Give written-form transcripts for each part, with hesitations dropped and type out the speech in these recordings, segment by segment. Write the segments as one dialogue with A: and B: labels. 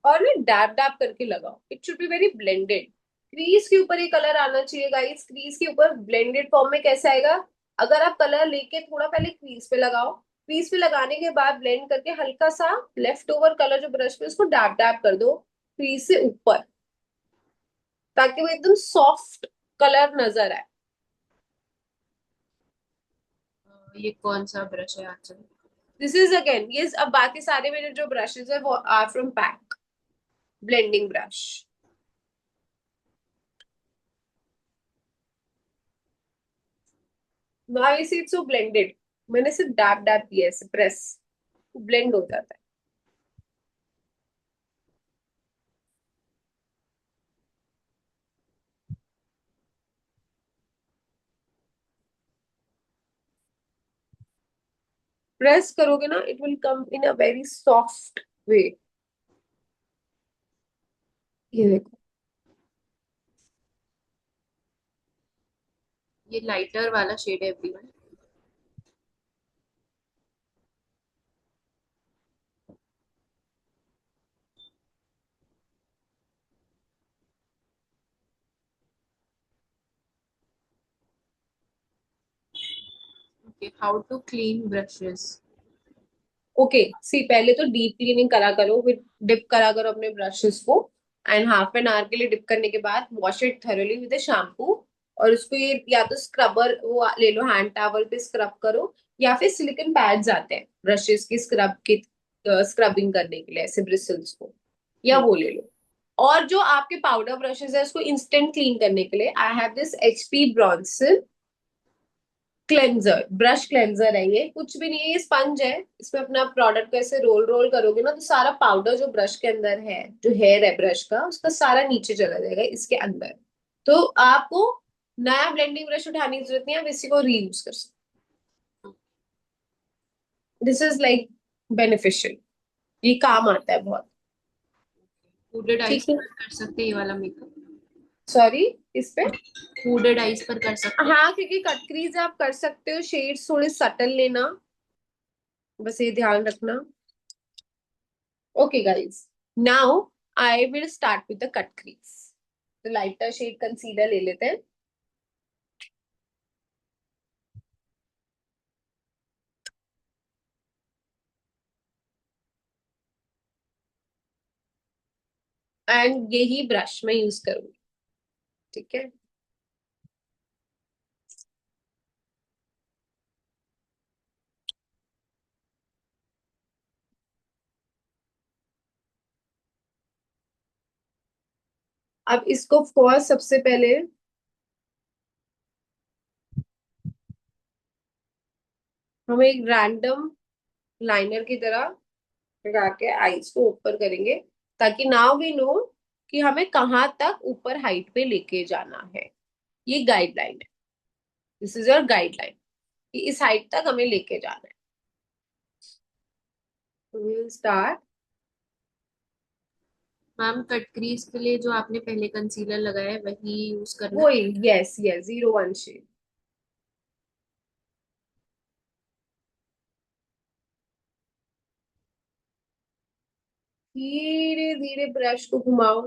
A: और ना dab dab करके लगाओ, it should be very blended. Crease के ऊपर ये कलर आना चाहिए गाइस, क्रीज के ऊपर ब्लेंडेड फॉर्म में कैसे आएगा? अगर आप कलर लेके थोड़ा पहले क्रीज पे लगाओ, क्रीज पे लगाने के बाद ब्लेंड करके हल्का सा लेफ्ट ओवर कलर जो ब्रश पे उसको डैब डैब कर दो क्रीज से ऊपर, ताकि वो एकदम सॉफ्ट कलर नजर आए।
B: ये कौन सा ब्रश है आजकल?
A: दिस इज अगेन ये, अब बाकी सारे मेरे जो ब्रशेज है वो are from PAC blending brush. Now you see it's so blended, मैंने सिर्फ डैब डैब किया ऐसे प्रेस, ब्लेंड हो जाता है। प्रेस करोगे ना it will come in a very soft way. ये देखो।
B: ये लाइटर वाला शेड है everyone. Okay, how to clean brushes.
A: Okay see, पहले तो डीप क्लीनिंग करा करो, फिर डिप करा करो अपने ब्रशेस को, एंड हाफ एन आवर के लिए डिप करने के बाद wash it thoroughly with shampoo. और उसको ये या तो स्क्रबर वो ले लो, हैंड टॉवल पे स्क्रब करो, या फिर सिलिकन पैड्स आते हैं ब्रशेस की स्क्रब की, स्क्रबिंग करने के लिए ऐसे ब्रिसल्स को, या
B: ठीक।
A: वो ले लो। और जो आपके पाउडर ब्रशेस है उसको इंस्टेंट क्लीन करने के लिए I have this HP Bronson cleanser, brush cleanser है। ये कुछ भी नहीं है, ये स्पंज है, इसमें अपना प्रोडक्ट को ऐसे रोल रोल करोगे ना तो सारा पाउडर जो ब्रश के अंदर है, जो हेयर है ब्रश का, उसका सारा नीचे चला जाएगा इसके अंदर। तो आपको नया ब्लेंडिंग ब्रश उठाने की जरूरत नहीं है, आप इसी को रीयूज कर सकते। दिस इज लाइक बेनिफिशियल, ये काम आता है बहुत।
B: हुडेड आइज
A: ठीक है।
B: पर कर सकते हैं ये वाला मेकअप?
A: सॉरी, इस पे?
B: हुडेड आइज पर कर सकते हैं?
A: हाँ, क्योंकि कट क्रीज आप कर सकते हो, शेड्स थोड़े सटल लेना, बस ये ध्यान रखना। Okay, guys. Now I will start with the cut crease. तो लाइटर शेड कंसीलर ले लेते हैं। एंड यही ब्रश मैं यूज करूंगी। ठीक है। अब इसको फर्स्ट सबसे पहले हम एक रैंडम लाइनर की तरह लगा के आईज को ऊपर करेंगे, ताकि नाउ वी नो कि हमें कहाँ तक ऊपर हाइट पे लेके जाना है। ये गाइडलाइन है, दिस इज योर गाइडलाइन कि इस हाइट तक हमें लेके जाना है। Will start.
B: Ma'am, cut crease के लिए जो आपने पहले कंसीलर लगाया है वही यूज करना
A: वो
B: है?
A: Yes yes, 01 shade. धीरे धीरे ब्रश को घुमाओ।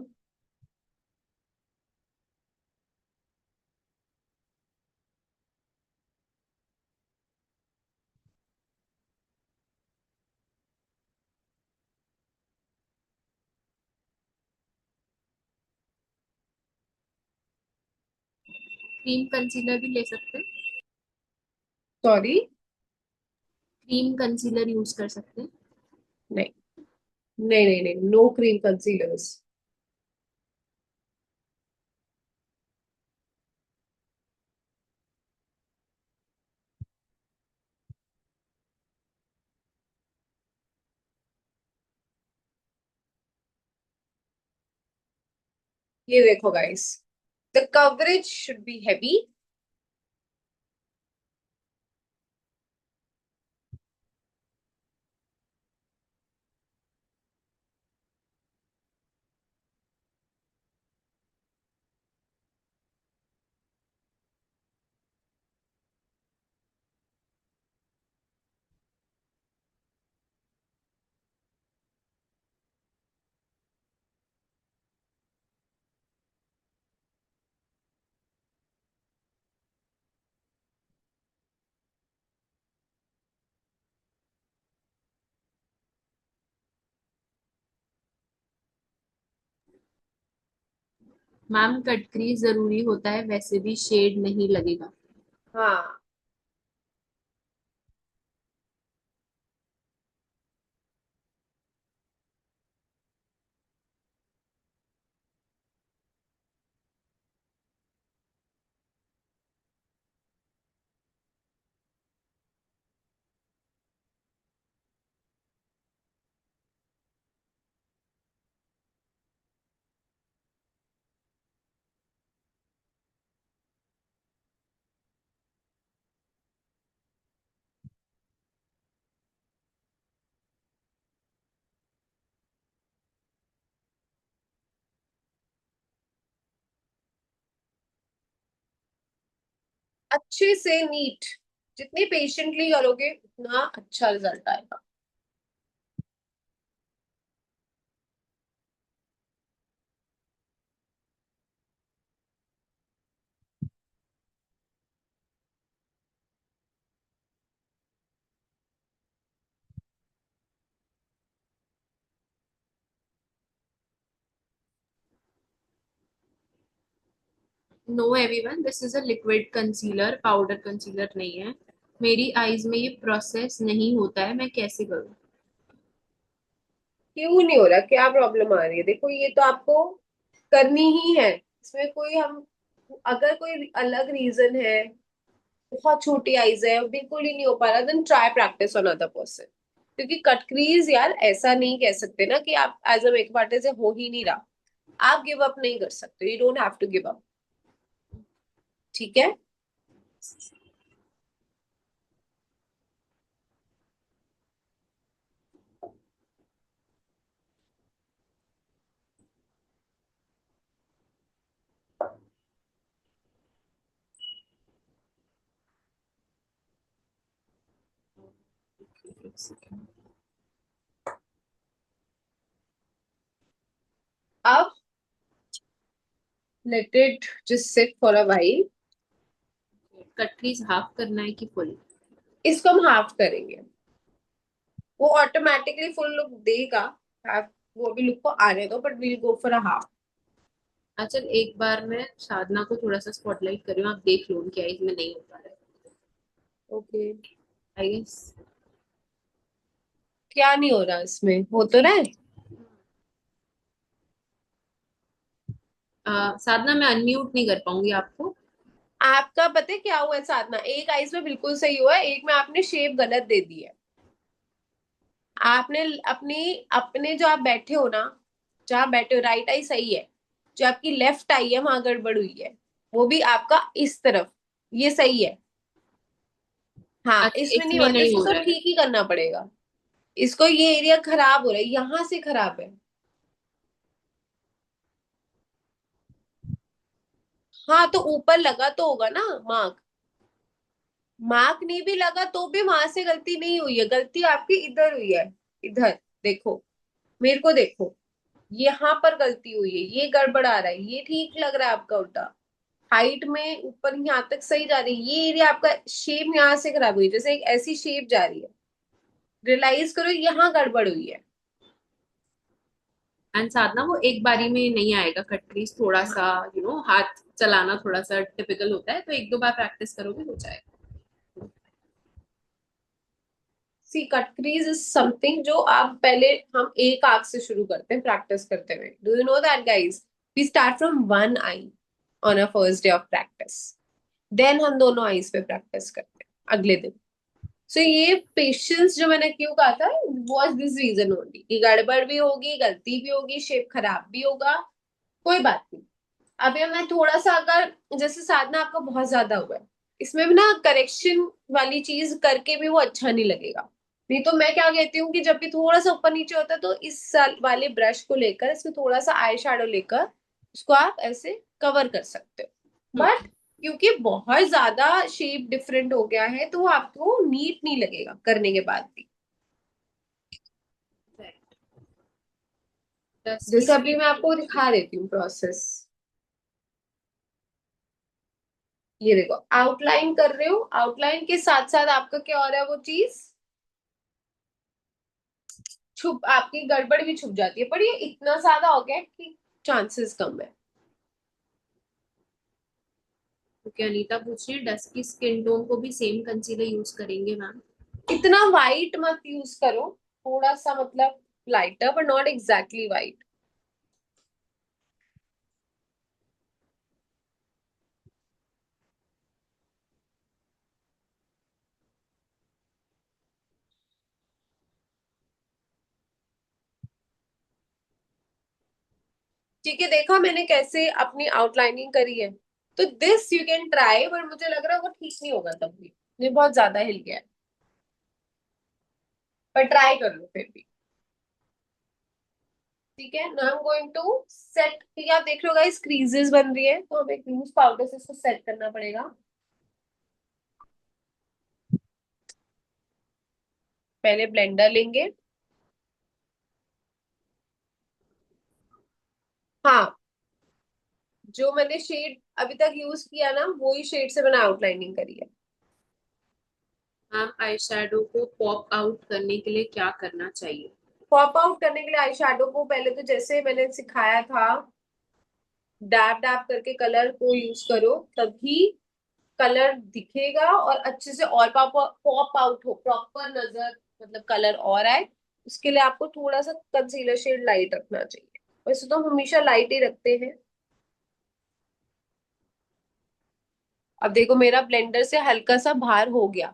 B: क्रीम कंसीलर भी ले सकते हैं?
A: सॉरी।
B: क्रीम कंसीलर यूज कर सकते हैं?
A: नहीं नहीं नहीं नहीं, नो क्रीम कंसीलर्स। ये देखो guys, the coverage should be heavy.
B: Ma'am cut crease जरूरी होता है, वैसे भी शेड नहीं लगेगा।
A: हाँ, अच्छे से नीट, जितनी पेशेंटली करोगे उतना अच्छा रिजल्ट आएगा।
B: No everyone, this is a liquid concealer, powder concealer नहीं है। मेरी आईज में ये प्रोसेस नहीं होता है, मैं कैसे करूँ?
A: क्यों नहीं हो रहा, क्या प्रॉब्लम आ रही है? देखो ये तो आपको करनी ही है, इसमें कोई हम, अगर कोई अलग रीजन है, बहुत छोटी आईज है, बिल्कुल ही नहीं हो पा रहा, then try practice on other person. क्योंकि कट क्रीज यार ऐसा नहीं कह सकते ना कि आप एज अ मेकअप आर्टिस्ट से हो ही नहीं रहा। आप गिव अप नहीं कर सकते, you don't have to give up. ठीक है। अब let it just sit for a while.
B: Cut crease half करना है कि फुल?
A: इसको हम हाफ करेंगे, वो ऑटोमेटिकली फुल लुक देगा। हाफ, वो भी लुक को आने दो, but we'll go for a half.
B: अच्छा, एक बार मैं साधना को थोड़ा सा स्पॉटलाइट कर रही हूँ, आप देख लो उनकी आईज में नहीं हो पा रहा है।
A: ओके।
B: I guess.
A: क्या नहीं हो रहा इसमें, हो तो रहा है।
B: साधना मैं अनम्यूट नहीं कर पाऊंगी आपको।
A: आपका पता है क्या हुआ है साधना, एक आइस में बिल्कुल सही हुआ है, एक में आपने शेप गलत दे दी है। आपने अपनी, अपने जो आप बैठे हो ना, जहाँ बैठे हो राइट आई सही है, जो आपकी लेफ्ट आई है वहां गड़बड़ हुई है। वो भी आपका इस तरफ, ये सही है। हाँ,
B: अच्छा,
A: इसमें नहीं
B: इसमें
A: होता,
B: नहीं
A: इसको
B: हो
A: तो
B: रहा है।
A: ठीक ही करना पड़ेगा। इसको, ये एरिया खराब हो रहा है, यहाँ से खराब है। हाँ, तो ऊपर लगा तो होगा ना मार्क। मार्क नहीं भी लगा तो भी वहां से गलती नहीं हुई है, गलती आपकी इधर हुई है। इधर देखो, मेरे को देखो, यहाँ पर गलती हुई है, ये गड़बड़ आ रहा है, ये ठीक लग रहा है आपका उल्टा। हाइट में ऊपर यहाँ तक सही जा रही है, ये एरिया आपका शेप यहाँ से खराब हुई है, जैसे एक ऐसी शेप जा रही है। रियलाइज करो यहाँ गड़बड़ हुई है।
B: एंड साधना वो एक बारी में नहीं आएगा कट क्रीज, थोड़ा
A: हाँ,
B: सा हाथ चलाना थोड़ा सा टिपिकल होता है, तो एक दो बार प्रैक्टिस करोगे हो जाएगा।
A: सी कट क्रीज इज समथिंग जो आप पहले, हम एक आंख से शुरू करते हैं प्रैक्टिस करते हुए। Do you know that guys? We start from one eye on a first day of practice, then हम दोनों आईज पे प्रैक्टिस करते हैं अगले दिन। सो ये पेशेंस जो मैंने क्यों कहा था, वॉज दिस रीजन ओनली कि गड़बड़ भी होगी, गलती भी होगी, शेप खराब भी होगा, कोई बात नहीं। अभी मैं थोड़ा सा, अगर जैसे साधना आपका बहुत ज्यादा हुआ है, इसमें भी ना करेक्शन वाली चीज करके भी वो अच्छा नहीं लगेगा। नहीं तो मैं क्या कहती हूँ कि जब भी थोड़ा सा ऊपर नीचे होता है तो इस साल वाले ब्रश को लेकर इसमें थोड़ा सा आई शेडो लेकर उसको आप ऐसे कवर कर सकते हो।
B: हम्म।
A: बट क्योंकि बहुत ज्यादा शेप डिफरेंट हो गया है तो वो आपको नीट नहीं लगेगा करने के बाद भी। जैसे
B: डस्टिंग।
A: अभी मैं आपको दिखा देती हूँ प्रोसेस। ये देखो, आउटलाइन कर रहे हो, आउटलाइन के साथ साथ आपका क्या हो रहा है, वो चीज छुप, आपकी गड़बड़ भी छुप जाती है, पर ये इतना ज्यादा हो गया है कि चांसेस कम है।
B: क्योंकि अनीता पूछ रही है डस्की स्किन टोन को भी सेम कंसीलर यूज करेंगे मैम?
A: इतना वाइट मत यूज करो, थोड़ा सा मतलब lighter but not exactly white. ठीक है, देखा मैंने कैसे अपनी आउटलाइनिंग करी है। तो दिस यू कैन ट्राई, पर मुझे लग रहा है वो ठीक नहीं होगा तब भी, ये बहुत ज्यादा हिल गया है। पर ट्राई कर लो फिर भी। ठीक है, now I am going to set. ठीक है, आप देख लो गाइस क्रीजेस बन रही है, तो हमें एक लूज पाउडर से इसको सेट करना पड़ेगा। पहले ब्लेंडर लेंगे। हाँ, जो मैंने शेड अभी तक यूज किया ना, वही शेड से मैंने आउटलाइनिंग करी है।
B: मैम आई शेडो को पॉप आउट करने के लिए क्या करना चाहिए?
A: पॉप आउट करने के लिए आई शैडो को पहले तो जैसे मैंने सिखाया था, डैब डैब करके कलर को यूज करो, तभी कलर दिखेगा और अच्छे से और पॉप पॉप आउट हो, प्रॉपर नजर, मतलब कलर और आए। उसके लिए आपको थोड़ा सा कंसीलर शेड लाइट रखना चाहिए। वैसे तो हम हमेशा लाइट ही रखते हैं। अब देखो मेरा ब्लेंडर से हल्का सा बाहर हो गया,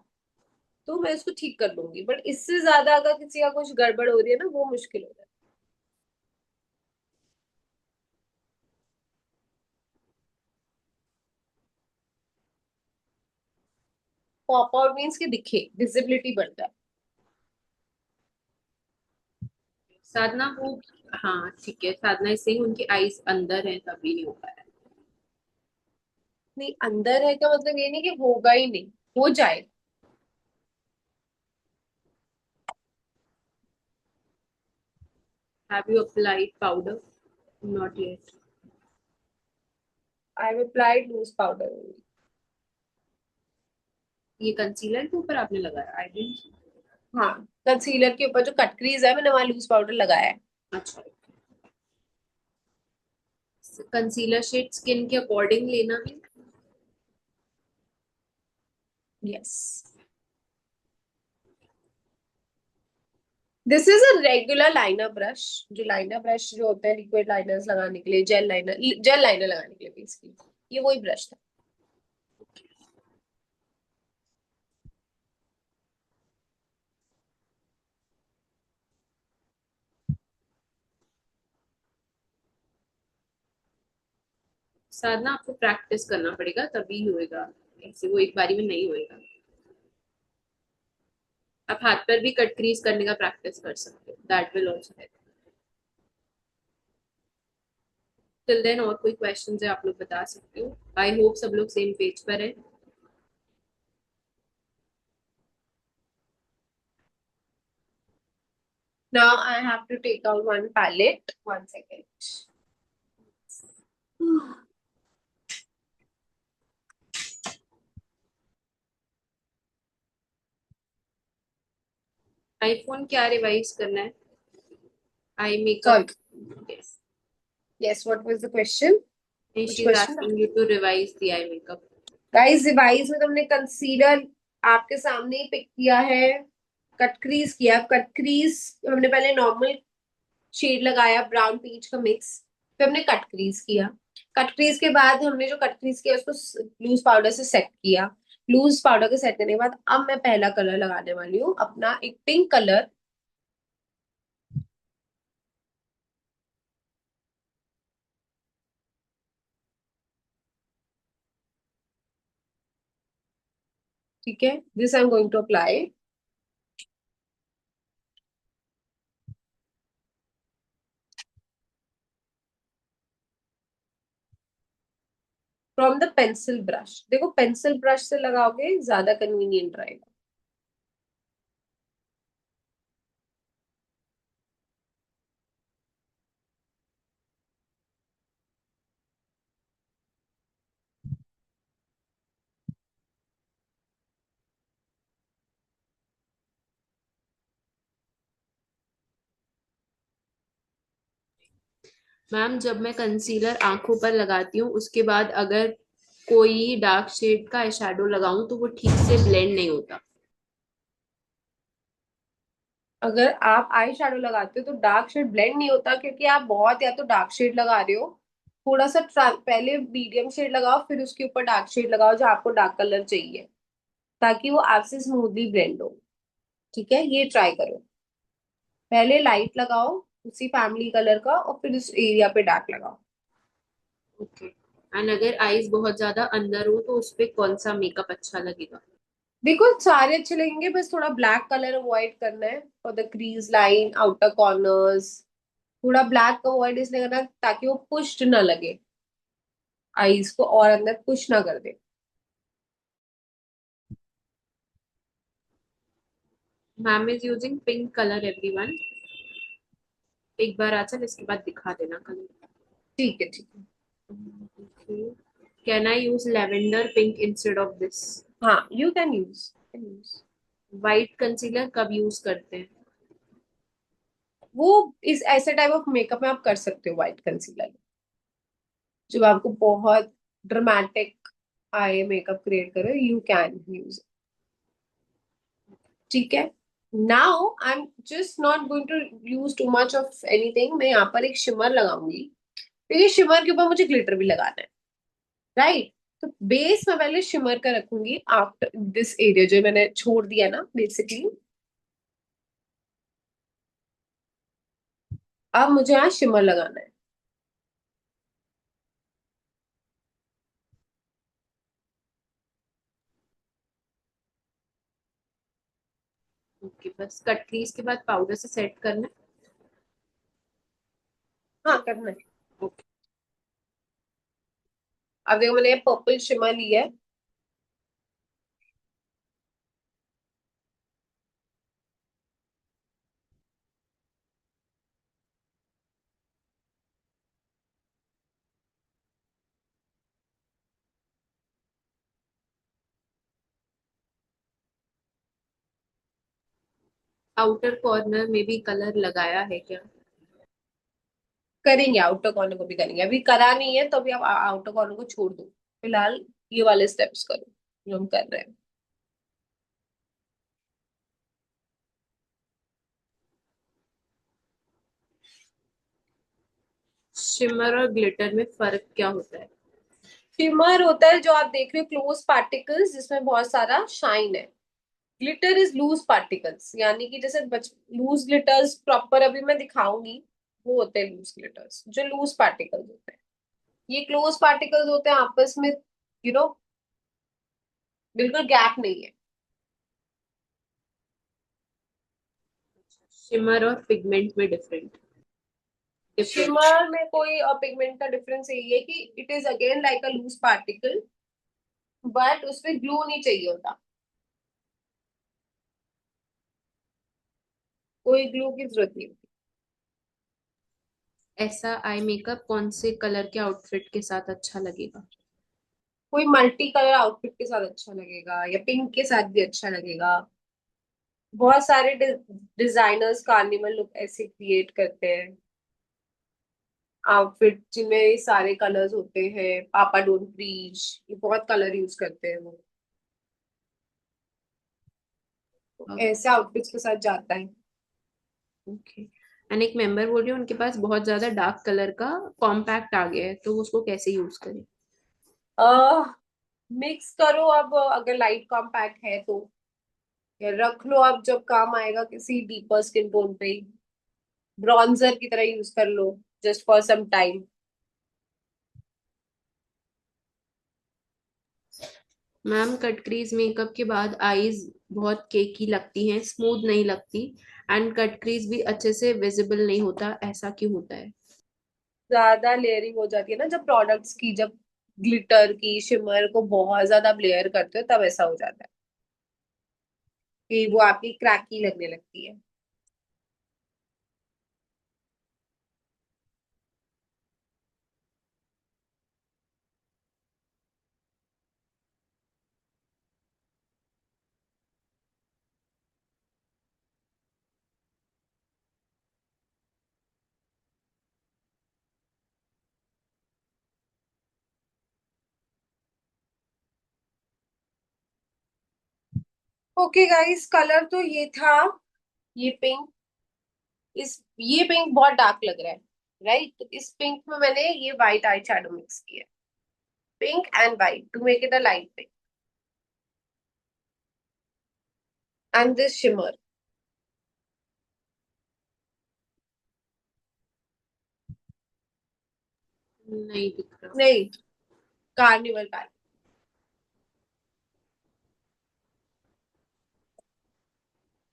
A: तो मैं इसको ठीक कर लूंगी, बट इससे ज्यादा अगर किसी का कुछ गड़बड़ हो रही है ना, वो मुश्किल हो जाए। पॉप आउट मीन्स कि दिखे, विजिबिलिटी बढ़ता है।
B: साधना वो, हाँ ठीक है, साधना इस saying उनकी आईज अंदर है तभी नहीं हो पाया।
A: नहीं, अंदर है का मतलब ये नहीं कि होगा ही नहीं, हो जाए।
B: Have you applied powder? Not yet.
A: I have applied loose powder.
B: ये कंसीलर के ऊपर आपने लगाया? I didn't.
A: हाँ, कंसीलर के ऊपर जो कट क्रीज है, मैंने वहां लूज पाउडर लगाया है।
B: अच्छा, कंसीलर शेड स्किन के अकॉर्डिंग लेना है।
A: Yes, this is a regular liner brush. जो लाइनर ब्रश जो होते हैं लिक्विड लाइनर्स लगाने के लिए, जेल लाइनर लगाने के लिए बेसिकली, ये वही ब्रश था।
B: साधना आपको प्रैक्टिस करना पड़ेगा तभी होएगा, ऐसे वो एक बारी में नहीं होएगा। आप हाथ पर भी कट क्रीज करने का प्रैक्टिस कर सकते हो, that will also help. Till then और कोई क्वेश्चन है आप लोग बता सकते हो। आई होप सब लोग सेम पेज पर है।
A: Now I have to take out one palette, one second.
B: आईफोन क्या रिवाइज करना है? Eye makeup.
A: Sorry,
B: yes.
A: Yes, what was the question? कुछ
B: शी इज
A: क्वेश्चन था?
B: Asking you to revise the eye makeup.
A: Guys, revise में तुमने concealer आपके सामने ही पिक किया है, कट क्रीज किया। कट क्रीज हमने पहले नॉर्मल शेड लगाया, ब्राउन पीच का मिक्स, फिर हमने कट क्रीज किया। कट क्रीज के बाद हमने जो कट क्रीज किया उसको लूज पाउडर से सेट किया। लूज पाउडर के सेट करने के बाद अब मैं पहला कलर लगाने वाली हूँ, अपना एक पिंक कलर। ठीक है, this I am going to apply from the pencil brush. देखो पेंसिल ब्रश से लगाओगे ज्यादा कन्वीनियंट रहेगा।
B: मैम जब मैं कंसीलर आंखों पर लगाती हूँ उसके बाद अगर कोई डार्क शेड का आई शेडो लगाऊं तो वो ठीक से ब्लेंड नहीं होता।
A: अगर आप आई शेडो लगाते हो तो डार्क शेड ब्लेंड नहीं होता, क्योंकि आप बहुत या तो डार्क शेड लगा रहे हो, थोड़ा सा पहले मीडियम शेड लगाओ, फिर उसके ऊपर डार्क शेड लगाओ जो आपको डार्क कलर चाहिए, ताकि वो आपसे स्मूथली ब्लेंड हो। ठीक है, ये ट्राई करो। पहले लाइट लगाओ उसी फैमिली कलर का, और फिर उस एरिया पे डार्क लगाओ।
B: ओके। एंड अगर आईज बहुत ज्यादा अंदर हो तो उस पे कौन सा मेकअप अच्छा लगेगा?
A: देखो सारे अच्छे लगेंगे, बस थोड़ा ब्लैक कलर अवॉइड करना है for the crease line, outer corners. थोड़ा ब्लैक अवॉइड इसलिए करना ताकि वो पुश्ड ना लगे, आईज को और अंदर पुश ना कर दे।
B: Ma'am is using pink colour everyone. एक बार आंचल इसके बाद दिखा देना कलर।
A: ठीक है, ठीक है।
B: Can I use lavender pink instead of this?
A: हाँ, you can use.
B: White concealer कब यूज करते हैं?
A: वो इस ऐसे टाइप ऑफ मेकअप में आप कर सकते हो व्हाइट कंसीलर, जब आपको बहुत ड्रामेटिक आई मेकअप क्रिएट करो, यू कैन यूज। ठीक है। Now I am just not going to use too much of anything. मैं यहाँ पर एक शिमर लगाऊंगी, क्योंकि शिमर के ऊपर मुझे ग्लिटर भी लगाना है, राइट। तो बेस मैं पहले शिमर का रखूंगी आफ्टर दिस एरिया जो मैंने छोड़ दिया ना बेसिकली। अब मुझे यहाँ शिमर लगाना है।
B: ओके, बस कट क्रीज के बाद पाउडर से सेट करना
A: हाँ, करना है।
B: है। ओके।
A: अब देखो मैंने ये पर्पल शिमर लिया है।
B: आउटर कॉर्नर में भी कलर लगाया है क्या?
A: करेंगे, आउटर कॉर्नर को भी करेंगे, अभी करा नहीं है तो अभी आप आउटर कॉर्नर को छोड़ दो। फिलहाल ये वाले स्टेप्स करो जो हम कर रहे हैं।
B: शिमर और ग्लिटर में फर्क क्या होता है?
A: शिमर होता है जो आप देख रहे हो क्लोज पार्टिकल्स जिसमें बहुत सारा शाइन है। ग्लिटर इज लूज पार्टिकल्स, यानी कि जैसे लूज ग्लिटर्स प्रॉपर अभी मैं दिखाऊंगी, वो होते हैं लूज ग्लिटर्स जो लूज पार्टिकल्स होते हैं। ये क्लोज पार्टिकल्स होते हैं आपस में, यू नो, बिल्कुल गैप नहीं है।
B: शिमर और पिगमेंट में डिफरेंस।
A: शिमर में कोई पिगमेंट का डिफरेंस यही है कि it is again like a loose particle, but उसमें ग्लू नहीं चाहिए होता, कोई ग्लू की जरूरत नहीं होती।
B: ऐसा आई मेकअप कौन से कलर के आउटफिट के साथ अच्छा लगेगा?
A: कोई मल्टी कलर आउटफिट के साथ अच्छा लगेगा, या पिंक के साथ भी अच्छा लगेगा। बहुत सारे डिजाइनर्स कार्निवल लुक ऐसे क्रिएट करते हैं आउटफिट जिनमें ये सारे कलर्स होते हैं। पापा डोंट प्रीच, ये बहुत कलर यूज करते हैं वो, तो ऐसे आउटफिट्स के साथ जाता है।
B: ओके। एंड एक मेंबर बोल रही है उनके पास बहुत ज्यादा डार्क कलर का कॉम्पैक्ट आ गया है तो वो उसको कैसे यूज करें?
A: मिक्स करो अब, अगर लाइट कॉम्पैक्ट है तो, या रख लो अब जब काम आएगा किसी डीपर स्किन टोन पे, ब्रॉन्जर की तरह यूज कर लो just for some time.
B: Ma'am cut crease makeup के बाद आईज बहुत केकी लगती हैं, स्मूथ नहीं लगती। एंड कट क्रीज भी अच्छे से विजिबल नहीं होता, ऐसा क्यों होता है?
A: ज्यादा लेयरिंग हो जाती है ना जब प्रोडक्ट्स की, जब ग्लिटर की शिमर को बहुत ज्यादा लेयर करते हो तब ऐसा हो जाता है कि वो आपकी क्रैकी लगने लगती है। ओके गाइस, कलर तो ये था, ये पिंक। ये पिंक बहुत डार्क लग रहा है, राइट? तो इस पिंक में मैंने ये व्हाइट आई शैडो मिक्स किया है, pink and white to make it a light pink, and this shimmer.
B: नहीं दिख रहा।
A: नहीं, कार्निवल पैलेट।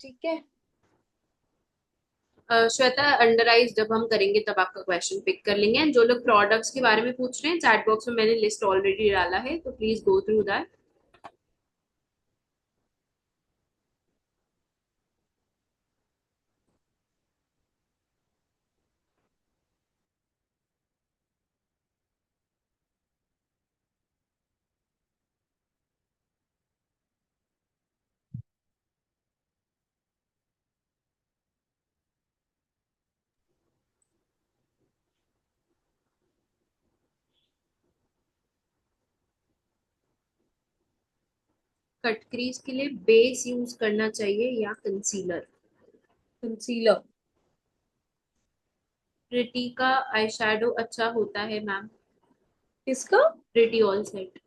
A: ठीक है।
B: श्वेता, अंडर आइज जब हम करेंगे तब आपका क्वेश्चन पिक कर लेंगे। एंड जो लोग प्रोडक्ट्स के बारे में पूछ रहे हैं, चैट बॉक्स में मैंने लिस्ट ऑलरेडी डाला है, तो please go through that. Cut crease के लिए बेस यूज करना चाहिए या कंसीलर?
A: कंसीलर।
B: प्रिटी का आई शेडो अच्छा होता है मैम।
A: किसका?
B: Pretty all set.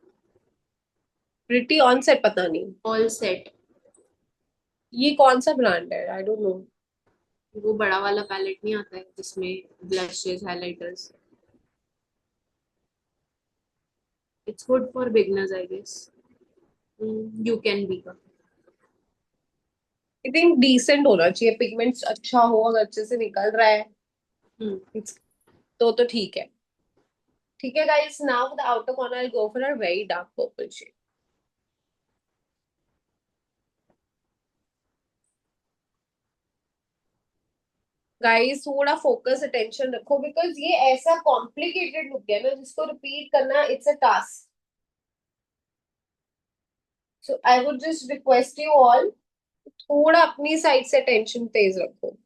A: Pretty on set, पता नहीं।
B: All set.
A: ये कौन सा ब्रांड है? I don't know.
B: वो बड़ा वाला पैलेट नहीं आता है जिसमें blushes, highlighters. It's good for beginners I guess. You can be का।
A: आई थिंक डिसेंट होना चाहिए, पिगमेंट्स अच्छा हो, अगर अच्छे से निकल रहा है
B: हम्म।
A: तो ठीक है। ठीक है guys, now the outer corner I go for a very dark purple shade. Guys थोड़ा फोकस अटेंशन रखो, बिकॉज ये ऐसा कॉम्प्लिकेटेड लुक है ना जिसको रिपीट करना it's a task. So I would just request you all, थोड़ा अपनी साइड से टेंशन तेज रखो।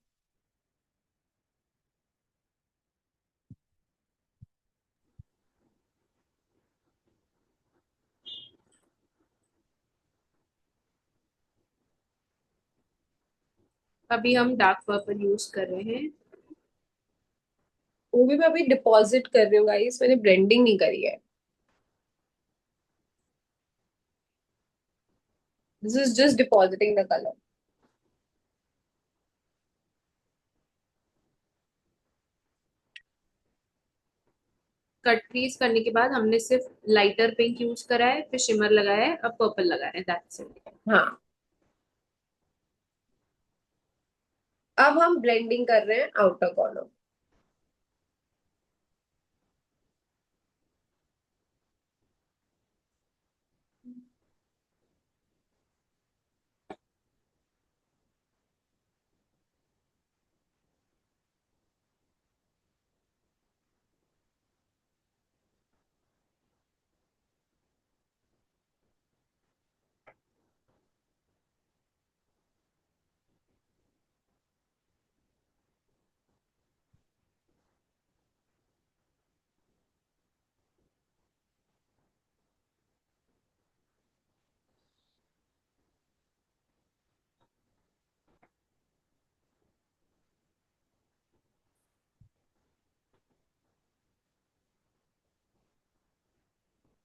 B: अभी हम डार्क पर्पल यूज कर रहे हैं।
A: वो भी मैं अभी डिपॉजिट कर रही हूँ गाइस, मैंने ब्लेंडिंग नहीं करी है। This is just depositing the colour.
B: Cut crease करने के बाद हमने सिर्फ लाइटर पिंक यूज करा है, फिर शिमर लगाया है, अब पर्पल लगा रहे हैं, दैट्स इट।
A: हाँ, अब हम ब्लेंडिंग कर रहे हैं outer corner.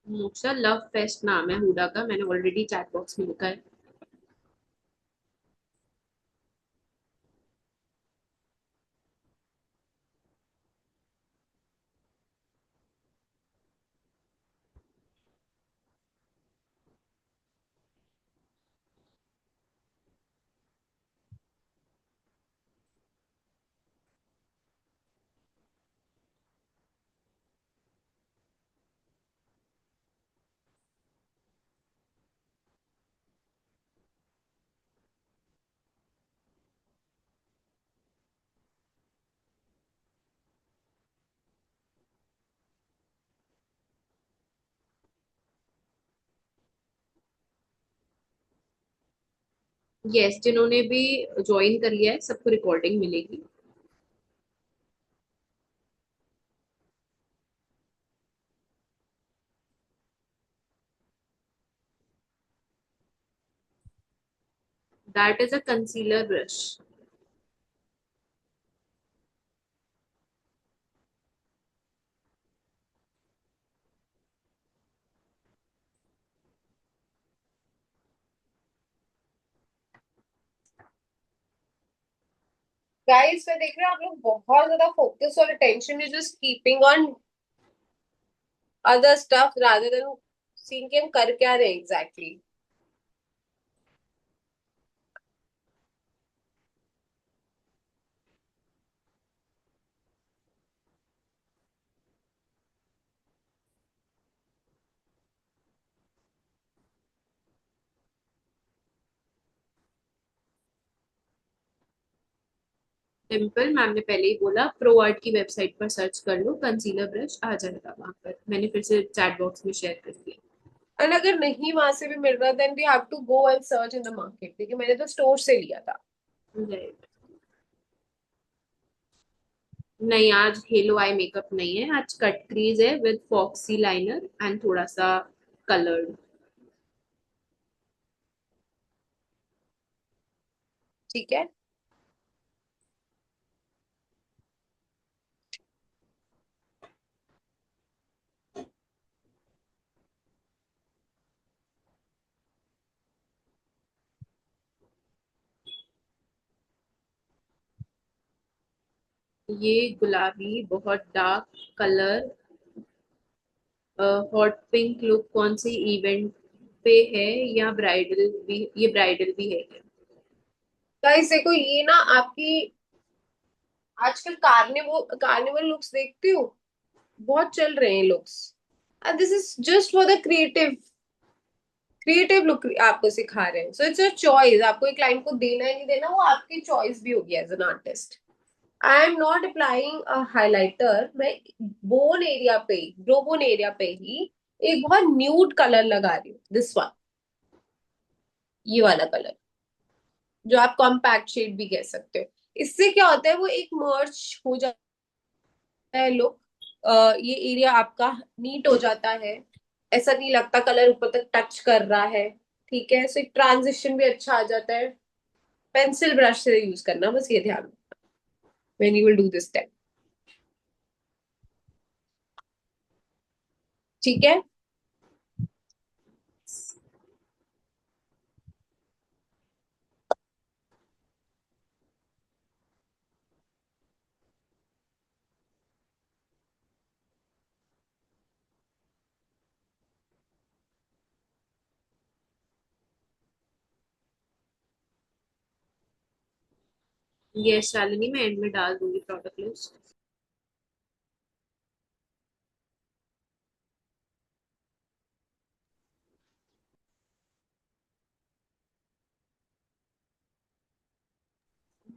B: Moxa love fest नाम है हुडा का, मैंने ऑलरेडी चैट बॉक्स में लिखा है। यस, जिन्होंने भी ज्वाइन कर लिया है सबको रिकॉर्डिंग मिलेगी। That is a concealer brush.
A: Guys मैं देख रही हूँ आप लोग बहुत ज्यादा फोकस और attention is just keeping on other stuff rather than seeing कि हम कर क्या रहे एग्जैक्टली।
B: डिम्पल मैम ने पहले ही बोला, प्रो आर्ट की वेबसाइट पर सर्च कर लो, कंसीलर ब्रश आ जाएगा वहां पर. मैंने फिर से चैट बॉक्स में शेयर कर दिया.
A: एंड अगर नहीं वहां से भी मिल रहा then we have to go and search in the market, देखिए मैंने तो स्टोर से लिया था।
B: राइट. नहीं, आज हेलो आई मेकअप नहीं है, आज कट क्रीज है विद फॉक्सी लाइनर एंड थोड़ा सा कलर्ड.
A: ठीक है।
B: ये गुलाबी बहुत dark colour, hot pink look कौन सी इवेंट पे है, या ब्राइडल भी, ये ब्राइडल भी है क्या?
A: गाइस देखो ये ना आपकी आजकल कार्निवल लुक्स देखती हो, बहुत चल रहे हैं looks. And this is just for the creative creative look आपको सिखा रहे हैं, सो इट्स अ चॉइस, आपको एक क्लाइंट को देना है नहीं देना वो आपकी चॉइस भी होगी as an artist. I am not applying a highlighter, मैं बोन एरिया पे ही, ब्रो बोन एरिया पे ही एक बहुत न्यूड कलर लगा रही हूँ, दिस वन, ये वाला कलर जो आप कॉम्पैक्ट शेड भी कह सकते हो। इससे क्या होता है वो एक मर्ज हो जाता है लुक, ये एरिया आपका नीट हो जाता है, ऐसा नहीं लगता कलर ऊपर तक टच कर रहा है। ठीक है, सो एक ट्रांजिशन भी अच्छा आ जाता है। पेंसिल ब्रश से यूज करना बस, ये ध्यान when you will do this step. ठीक है।
B: ये शालिनी मैं एंड में डाल दूंगी product list.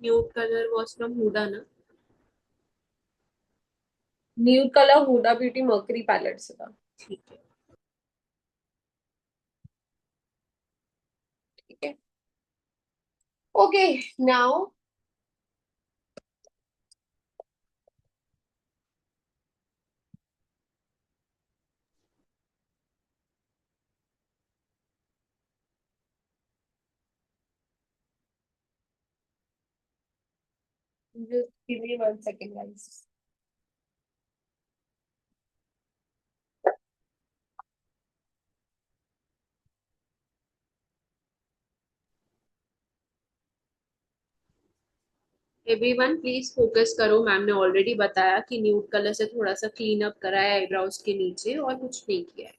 B: Nude colour was from Huda ना?
A: Nude colour Huda Beauty Mercury palette से था।
B: ठीक है.
A: ठीक है। Okay, now just give me 1 second guys।
B: Everyone please focus करो, मैम ने ऑलरेडी बताया कि न्यूड कलर से थोड़ा सा क्लीन अप करा है आईब्रोज के नीचे, और कुछ नहीं किया है.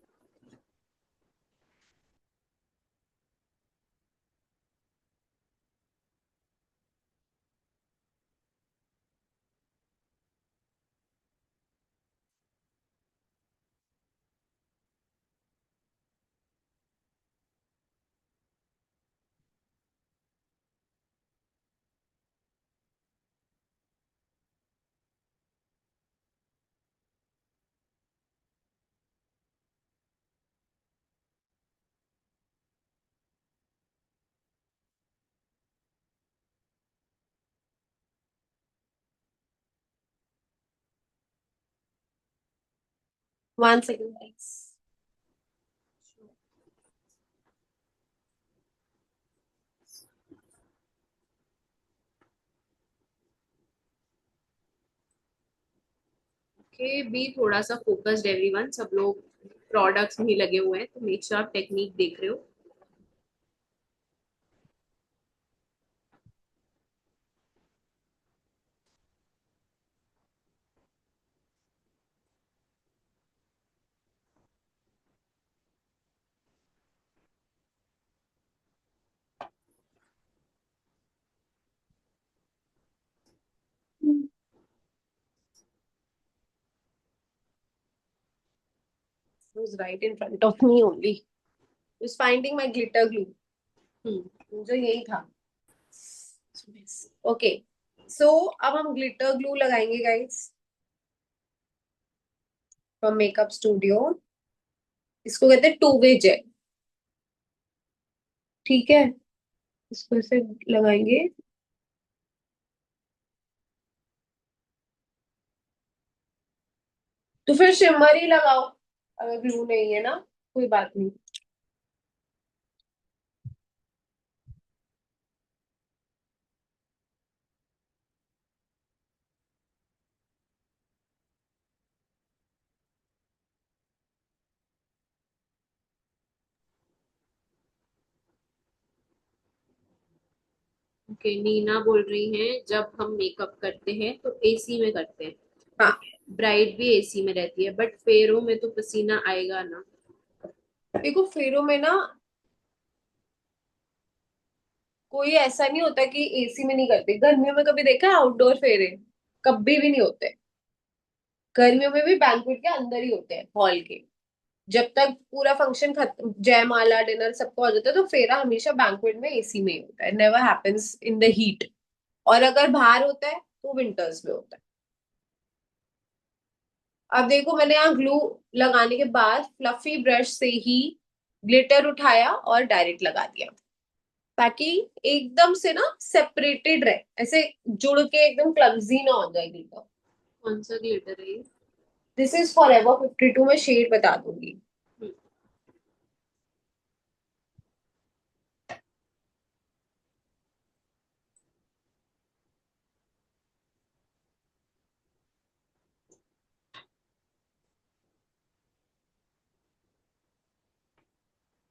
A: 1 second guys।
B: के भी थोड़ा सा फोकस्ड एवरीवन, सब लोग प्रोडक्ट्स में ही लगे हुए हैं, तो मेक श्योर आप टेक्निक देख रहे हो।
A: was right in front of me only. Was finding my glitter glue. मुझे यही था. ओके, सो अब हम ग्लिटर ग्लू लगाएंगे गाइस फ्रॉम मेकअप स्टूडियो. इसको कहते हैं टू वे जेल. ठीक है, इसको ऐसे लगाएंगे. तो फिर शिमर ही लगाओ अगर ग्लू नहीं है ना, कोई बात नहीं.
B: ओके, नीना बोल रही हैं जब हम मेकअप करते हैं तो एसी में करते हैं.
A: हाँ,
B: ब्राइड भी एसी में रहती है, बट फेरों में तो पसीना आएगा ना.
A: देखो फेरों में ना कोई ऐसा नहीं होता कि एसी में नहीं करते. गर्मियों में कभी देखा है आउटडोर फेरे? कभी भी नहीं होते. गर्मियों में भी बैंक्वेट के अंदर ही होते हैं हॉल के. जब तक पूरा फंक्शन खत्म, जयमाला डिनर सबको हो जाता है, तो फेरा हमेशा बैंक्वेट में एसी में ही होता है. Never happens in the heat. और अगर बाहर होता है तो विंटर्स में होता है. अब देखो मैंने यहाँ ग्लू लगाने के बाद फ्लफी ब्रश से ही ग्लिटर उठाया और डायरेक्ट लगा दिया, ताकि एकदम से ना सेपरेटेड रहे, ऐसे जुड़ के एकदम क्लमजी ना हो जाए ग्लिटर.
B: कौन सा ग्लिटर है ये?
A: This is for ever 52. में शेड बता दूंगी.
B: हम्म,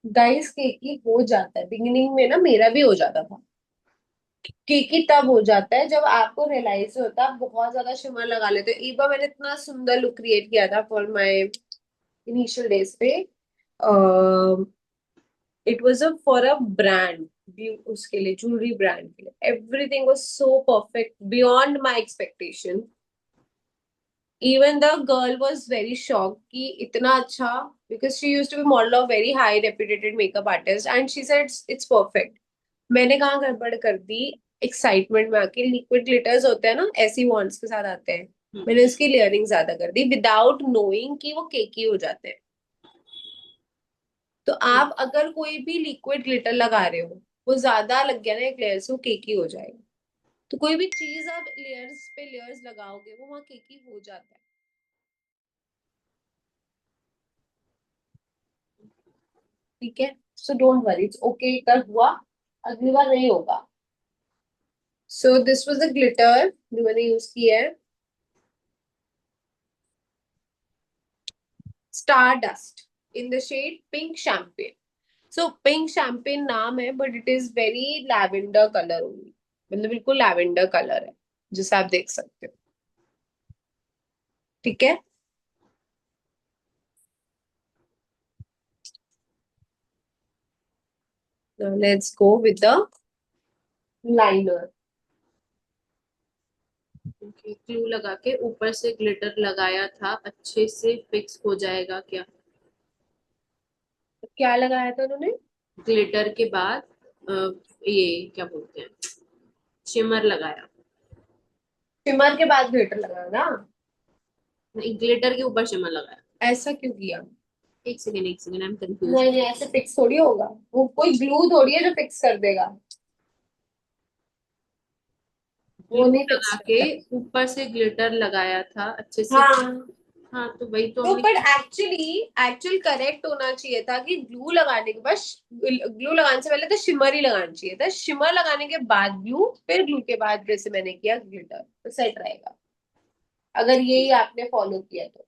A: गाइस केकी हो जाता है, बिगिनिंग में ना मेरा भी हो जाता था. केकी तब हो जाता है जब आपको रियलाइज होता है आप बहुत ज्यादा शिमर लगा लेते हो. एक बार मैंने इतना सुंदर लुक क्रिएट किया था फॉर माय इनिशियल डेज पे. It was a for a brand, उसके लिए ज्वेलरी ब्रांड के लिए. Everything was so perfect beyond my expectation. Even the girl was very shocked कि इतना अच्छा, because she used to be model of very high reputed makeup artist and she said it's perfect. मैंने कहाँ गड़बड़ कर दी excitement में आके. Liquid glitters होते हैं ना, ऐसी वॉन्ड्स के साथ आते हैं.
B: हम्म,
A: मैंने उसकी लेयरिंग ज्यादा कर दी विदाउट नोइंग कि वो केकी हो जाते हैं. तो
B: हम्म.
A: आप अगर कोई भी लिक्विड ग्लिटर लगा रहे हो, वो ज्यादा लग गया ना एक लेयर से, वो केकी हो जाएगा. तो कोई भी चीज आप लेयर्स पे लेयर्स लगाओगे वो वहाँ केकी हो जाता है. ठीक है, so don't worry, it's okay. कर हुआ, अगली बार नहीं होगा. So this was the glitter जो मैंने यूज किया है, star dust in the shade pink champagne. So pink champagne नाम है but it is very lavender colour only. मतलब बिल्कुल लैवेंडर कलर है जिसे आप देख सकते हो. ठीक है, let's go with the liner.
B: Okay, glue लगा के ऊपर से ग्लिटर लगाया था, अच्छे से फिक्स हो जाएगा क्या?
A: क्या लगाया था उन्होंने?
B: ग्लिटर के बाद ये क्या बोलते हैं, शिमर लगाया.
A: शिमर के बाद ग्लिटर लगाया ना?
B: नहीं, ग्लिटर के ऊपर शिमर लगाया.
A: ऐसा क्यों किया?
B: एक सेकेंड, एक सेकेंड, आई एम कंफ्यूज.
A: नहीं नहीं, ऐसे फिक्स थोड़ी होगा. वो कोई ग्लू थोड़ी है जो फिक्स कर देगा. वो
B: ग्लू
A: नहीं फिक्स
B: लगा के
A: करता.
B: ऊपर से ग्लिटर लगाया था अच्छे से.
A: हाँ,
B: हाँ, तो वही तो
A: तो
B: हमने.
A: बट एक्चुअली एक्चुअल करेक्ट होना चाहिए था कि ग्लू लगाने के बाद, ग्लू लगाने से पहले तो शिमर ही लगाना चाहिए था. शिमर लगाने के बाद ग्लू, फिर ग्लू के बाद जैसे मैंने किया ग्लिटर, तो सेट रहेगा. अगर यही आपने फॉलो किया तो।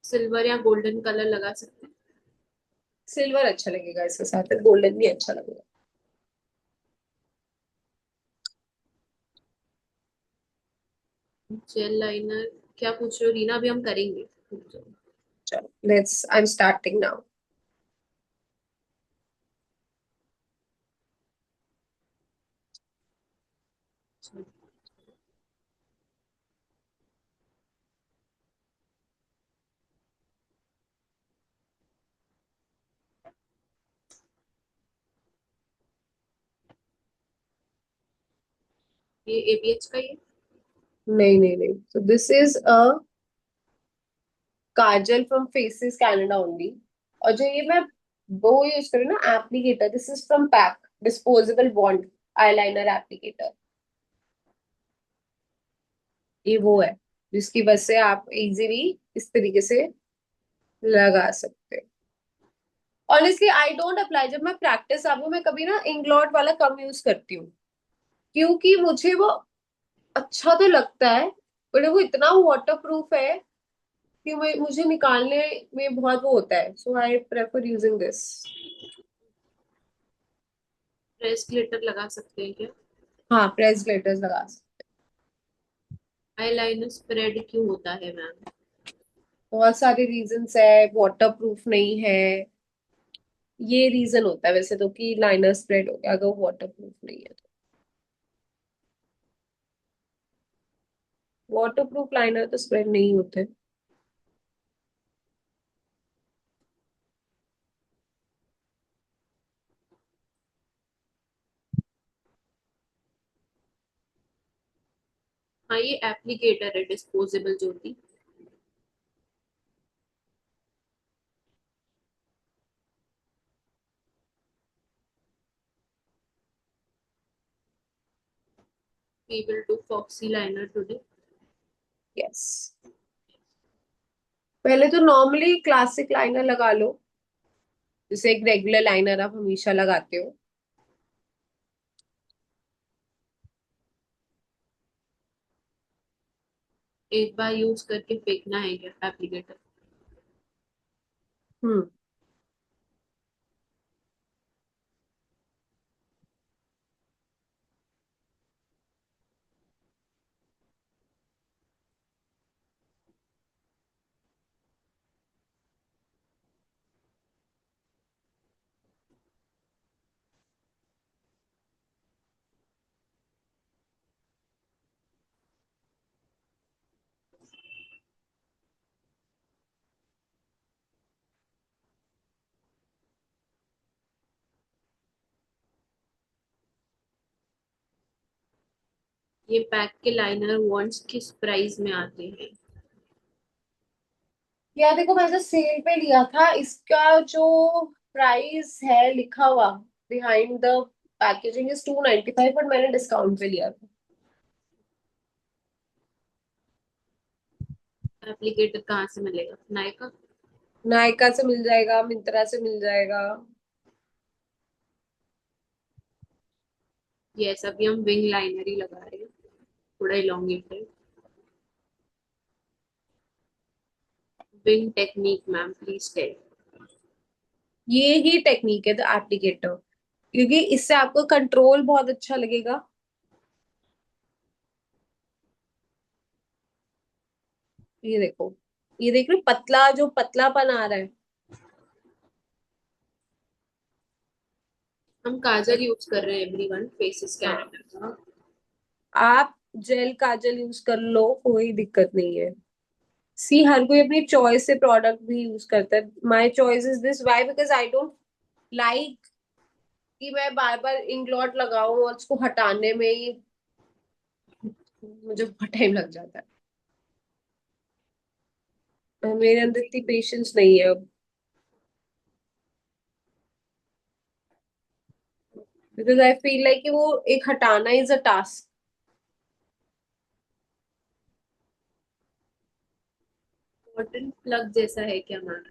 B: सिल्वर या गोल्डन कलर लगा सकते
A: सिल्वर अच्छा लगेगा इसके साथ, गोल्डन भी अच्छा लगेगा।
B: हैं। जेल लाइनर क्या पूछ रहे हो रीना, अभी हम करेंगे।
A: चलो let's, I am starting now.
B: ये एबीएच का ही है।
A: नहीं नहीं नहीं, so this is a Kajal from faces Canada only. और जो ये मैं वो यूज करूँ ना applicator, this is from pack, disposable bond eyeliner applicator. ये वो है जिसकी वजह से आप इजीली इस तरीके से लगा सकते हो। ऑनेस्टली आई डोंट अप्लाई, जब मैं प्रैक्टिस आप मैं कभी ना इंग्लॉट वाला कम यूज करती हूँ, क्योंकि मुझे वो अच्छा तो लगता है, बट वो इतना वाटर प्रूफ है कि मुझे निकालने में बहुत वो होता है, so I prefer using this.
B: Press glitter लगा सकते हैं क्या?
A: हाँ प्रेस ग्लिटर्स लगा सकते
B: आईलाइनर स्प्रेड क्यों होता है मैम?
A: हैं। बहुत सारे रीजंस है, वाटर प्रूफ नहीं है, ये रीजन होता है वैसे तो कि लाइनर स्प्रेड हो गया अगर वाटर प्रूफ नहीं है तो। वाटर प्रूफ लाइनर तो स्प्रेड नहीं होते।
B: हाँ ये एप्लीकेटर है disposable Jyoti. We will do foxy liner today.
A: Yes, पहले तो नॉर्मली क्लासिक लाइनर लगा लो, जैसे एक रेगुलर लाइनर आप हमेशा लगाते हो।
B: एक बार यूज करके फेंकना है क्या एप्लीकेटर?
A: हम्म।
B: ये पैक के लाइनर वॉन्ट्स किस प्राइस में आते हैं?
A: यार देखो, मैंने सेल पे लिया था, इसका जो प्राइस है लिखा हुआ behind the packaging is 295, but मैंने डिस्काउंट पे लिया था।
B: एप्लीकेटर कहाँ से मिलेगा, नायका?
A: नायका से मिल जाएगा, मिंत्रा से मिल जाएगा।
B: ये अभी हम विंग लाइनर ही लगा रहे हैं, थोड़ा elongated. Wing technique ma'am please tell.
A: ये ही टेक्निक है द एप्लीकेटर, क्योंकि इससे आपको कंट्रोल बहुत अच्छा लगेगा। ये देखो, ये देख रहे हो? पतला जो पतलापन आ रहा है।
B: हम काजल यूज कर रहे हैं एवरीवन, फेसेस
A: हाँ,
B: कैनेडा का।
A: आप जेल काजल यूज कर लो, कोई दिक्कत नहीं है। सी हर कोई अपनी चॉइस से प्रोडक्ट भी यूज करता है। My choice is this, why? Because I don't like कि मैं बार बार इंग्लॉट लगाऊं और उसको हटाने में ही मुझे बहुत टाइम लग जाता है। मेरे अंदर इतनी पेशेंस नहीं है अब, बिकॉज आई फील लाइक कि वो एक हटाना is a task.
B: Cotton plug जैसा है क्या मैम?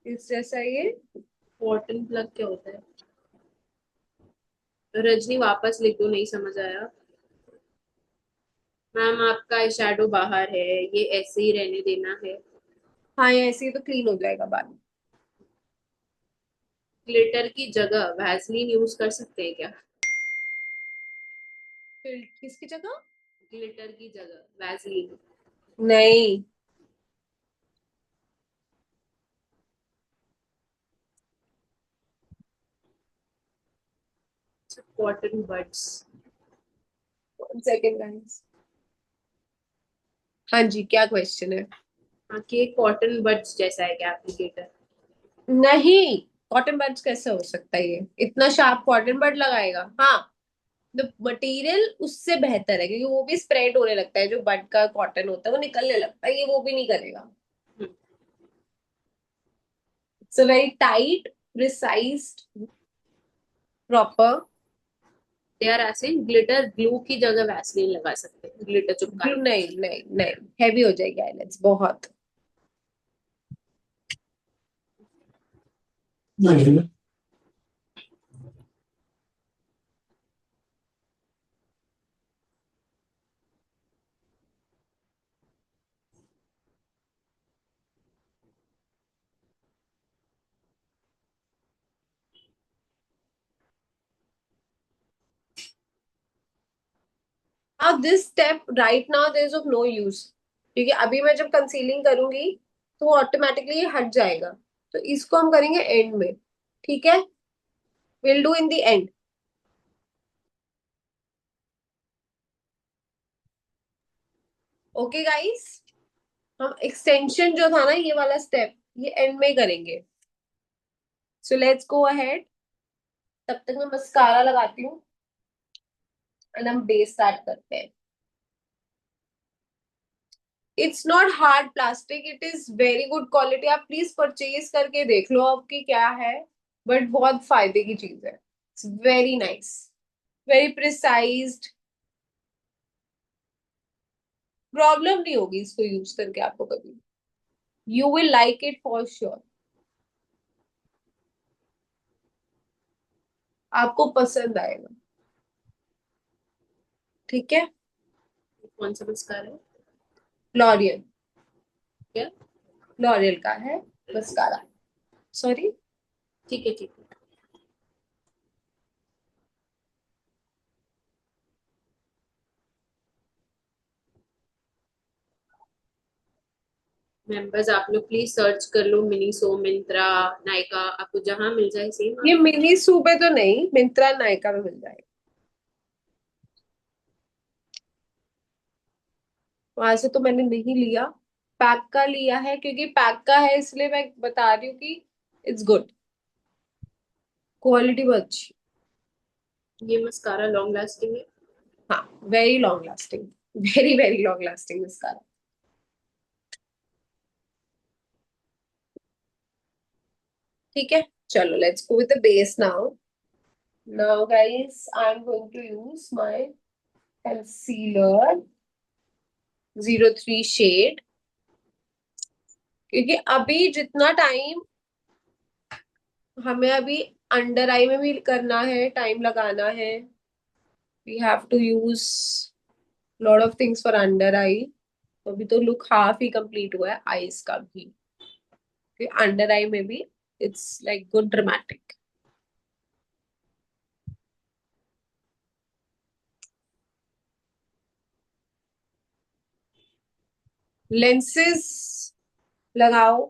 A: इस जैसा ये।
B: कॉटन प्लग क्या होता है? रजनी वापस लिख दो, नहीं समझ आया। मैम आपका आई शेडो बाहर है, ये ऐसे ही रहने देना है।
A: हाँ, ये ऐसे ही तो क्लीन हो जाएगा बाद में।
B: ग्लिटर की जगह वैसलीन यूज कर सकते हैं क्या?
A: फिर किसकी जगह?
B: ग्लिटर की जगह वैसलीन।
A: नहीं।
B: Cotton buds.
A: Second guys. हाँ जी, क्या क्वेश्चन है?
B: हाँ, कि कॉटन बड्स जैसा है क्या एप्लीकेटर?
A: नहीं, कॉटन बड्स कैसे हो सकता है? ये इतना शार्प कॉटन बड लगाएगा? हाँ, द मटेरियल उससे बेहतर है, क्योंकि वो भी स्प्रेड होने लगता है, जो बड का कॉटन होता है वो निकलने लगता है, ये वो भी नहीं करेगा। It's a very tight, precised, proper.
B: They are using glitter glue की जगह वैसलीन लगा सकते हैं, ग्लिटर चिपकाने के
A: नहीं
B: लिए।
A: नहीं नहीं, हैवी हो जाएगी आईलेट्स बहुत। अब this step right now there is of no use, क्योंकि अभी मैं जब कंसीलिंग करूंगी तो वो ऑटोमेटिकली हट जाएगा। तो इसको हम करेंगे एंड में। ठीक है, will do in the end. Okay guys, हम एक्सटेंशन जो था ना, ये वाला स्टेप, ये एंड में करेंगे। So let's go ahead. तब तक मैं मस्कारा लगाती हूँ एंड हम बेस स्टार्ट करते हैं। It's not hard plastic, it is very good quality. आप प्लीज परचेज करके देख लो आपकी क्या है, बट बहुत फायदे की चीज है। It's very nice, very precised. Problem नहीं होगी इसको यूज करके आपको कभी। You will like it for sure. आपको पसंद आएगा। ठीक है।
B: कौन सा मस्कारा है?
A: लॉरियल।
B: क्या?
A: लॉरियल का है मस्कारा। सॉरी।
B: ठीक है ठीक है। मेंबर्स आप लोग प्लीज सर्च कर लो, मिनीसो, मिंत्रा, नायका, आपको जहां मिल जाए सेम
A: ये
B: आप।
A: मिनी सूबे तो नहीं, मिंत्रा नायका में मिल जाएगा। वहां से तो मैंने नहीं लिया, पैक का लिया है, क्योंकि पैक का है इसलिए मैं बता रही हूँ कि इट्स गुड, क्वालिटी बहुत अच्छी।
B: ये मस्कारा लॉन्ग लास्टिंग है।
A: हाँ, very long lasting, very very long lasting इसका। ठीक है, चलो let's go with the base now. Now guys, I am going to use my concealer 03 shade, क्योंकि अभी जितना टाइम हमें अभी अंडर आई में भी करना है, टाइम लगाना है। We have to use lot of things for under eye. तो अभी तो लुक हाफ ही कंप्लीट हुआ है आईज का भी, अंडर आई में भी it's like good dramatic. Lenses लगाओ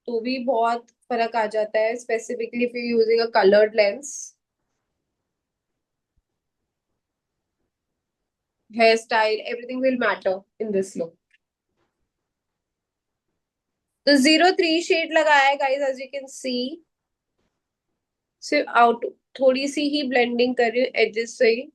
A: तो भी बहुत फर्क आ जाता है, specifically if you using a coloured lens. Hairstyle, everything will matter in this look. तो 03 शेड लगाया है guys, as you can see. सिर्फ आउट, थोड़ी सी ही ब्लेंडिंग कर रही हूँ एजेस से ही।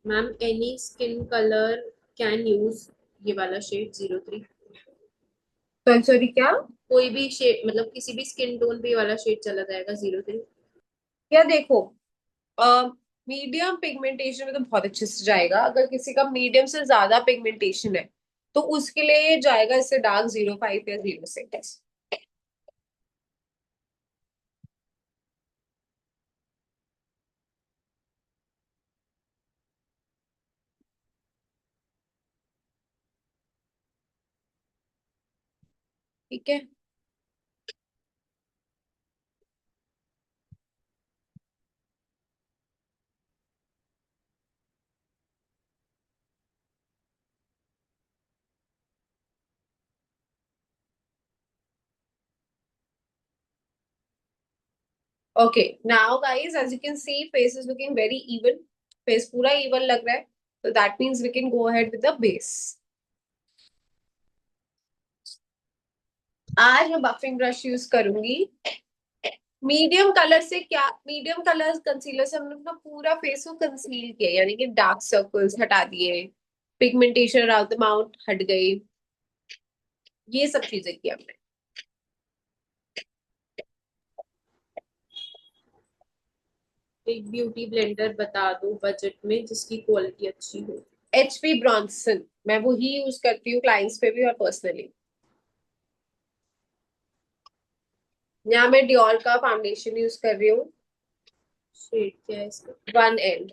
B: Ma'am any skin colour can use ये वाला शेड 03।
A: सॉरी क्या?
B: कोई भी शेड मतलब किसी भी स्किन टोन पे ये वाला शेड चला जाएगा 03।
A: या देखो, मीडियम पिगमेंटेशन में तो बहुत अच्छे से जाएगा। अगर किसी का मीडियम से ज्यादा पिगमेंटेशन है तो उसके लिए जाएगा इससे डार्क 05 या 06। ठीक है। Okay, now guys as you can see face is looking very even. Face पूरा इवन लग रहा है, so that means we can go ahead with the base. आज मैं बफिंग ब्रश यूज करूंगी। मीडियम कलर से क्या, मीडियम कलर कंसीलर से हमने अपना पूरा फेस को कंसील किया, यानी कि डार्क सर्कल्स हटा दिए, पिगमेंटेशन अराउंड द माउथ हट गई, ये सब चीजें की हमने।
B: एक ब्यूटी ब्लेंडर बता दो बजट में जिसकी क्वालिटी अच्छी हो।
A: एचपी ब्रॉन्सन, मैं वो ही यूज करती हूँ क्लाइंट्स पे भी और पर्सनली। यहाँ मैं डियोर का फाउंडेशन यूज कर रही हूँ,
B: शेड क्या है इसका?
A: 1L।